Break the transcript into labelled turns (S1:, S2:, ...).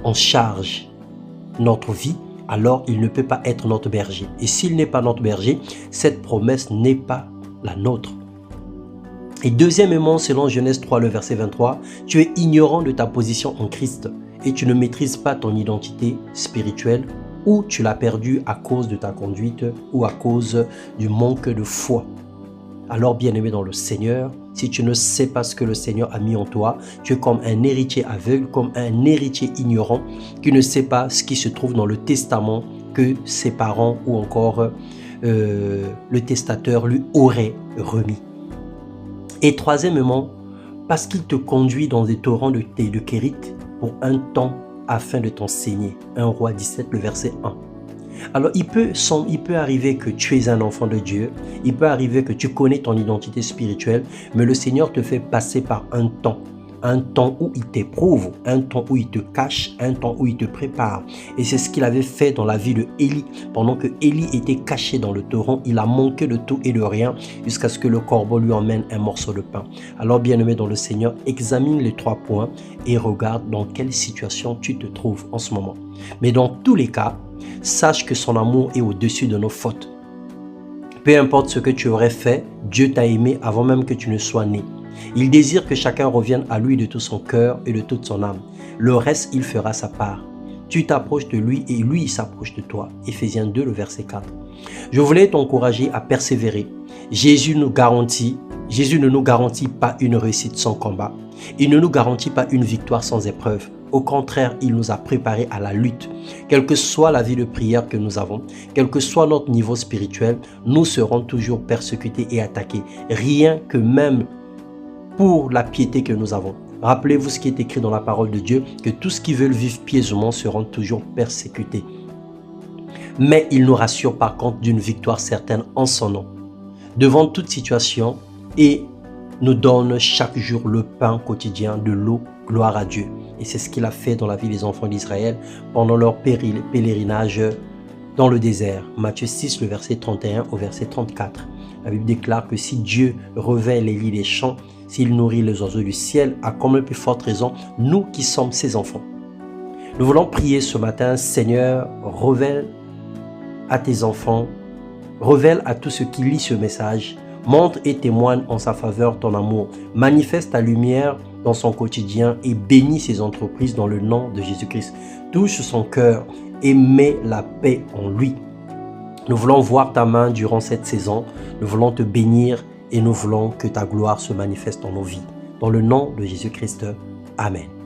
S1: en charge notre vie, alors il ne peut pas être notre berger. Et s'il n'est pas notre berger, cette promesse n'est pas la nôtre. Et deuxièmement, selon Genèse 3, le verset 23, tu es ignorant de ta position en Christ et tu ne maîtrises pas ton identité spirituelle ou tu l'as perdue à cause de ta conduite ou à cause du manque de foi. Alors, bien-aimé dans le Seigneur, si tu ne sais pas ce que le Seigneur a mis en toi, tu es comme un héritier aveugle, comme un héritier ignorant qui ne sait pas ce qui se trouve dans le testament que ses parents ou encore le testateur lui aurait remis. Et troisièmement, parce qu'il te conduit dans des torrents de Kérit pour un temps afin de t'enseigner. 1 Roi 17, le verset 1. Alors, il peut arriver que tu es un enfant de Dieu, il peut arriver que tu connais ton identité spirituelle, mais le Seigneur te fait passer par un temps où il t'éprouve, un temps où il te cache, un temps où il te prépare. Et c'est ce qu'il avait fait dans la vie de Élie. Pendant que Élie était caché dans le torrent, il a manqué de tout et de rien jusqu'à ce que le corbeau lui emmène un morceau de pain. Alors, bien-aimé dans le Seigneur, examine les 3 points et regarde dans quelle situation tu te trouves en ce moment. Mais dans tous les cas, sache que son amour est au-dessus de nos fautes. Peu importe ce que tu aurais fait, Dieu t'a aimé avant même que tu ne sois né. Il désire que chacun revienne à lui de tout son cœur et de toute son âme. Le reste, il fera sa part. Tu t'approches de lui et lui, il s'approche de toi. Éphésiens 2, le verset 4. Je voulais t'encourager à persévérer. Jésus ne nous garantit pas une réussite sans combat. Il ne nous garantit pas une victoire sans épreuve. Au contraire, il nous a préparés à la lutte. Quelle que soit la vie de prière que nous avons, quel que soit notre niveau spirituel, nous serons toujours persécutés et attaqués. Rien que même pour la piété que nous avons. Rappelez-vous ce qui est écrit dans la parole de Dieu, que tous ceux qui veulent vivre pieusement seront toujours persécutés. Mais il nous rassure par contre d'une victoire certaine en son nom. Devant toute situation, et nous donne chaque jour le pain quotidien, de l'eau, gloire à Dieu. Et c'est ce qu'il a fait dans la vie des enfants d'Israël pendant leur pèlerinage dans le désert. Matthieu 6, le verset 31 au verset 34. La Bible déclare que si Dieu revêt les lits des champs, s'il nourrit les oiseaux du ciel, à combien plus forte raison, nous qui sommes ses enfants. Nous voulons prier ce matin, Seigneur, révèle à tes enfants, révèle à tous ceux qui lisent ce message, montre et témoigne en sa faveur ton amour, manifeste ta lumière dans son quotidien et bénis ses entreprises dans le nom de Jésus-Christ. Touche son cœur et mets la paix en lui. Nous voulons voir ta main durant cette saison, nous voulons te bénir et nous voulons que ta gloire se manifeste dans nos vies. Dans le nom de Jésus-Christ, Amen.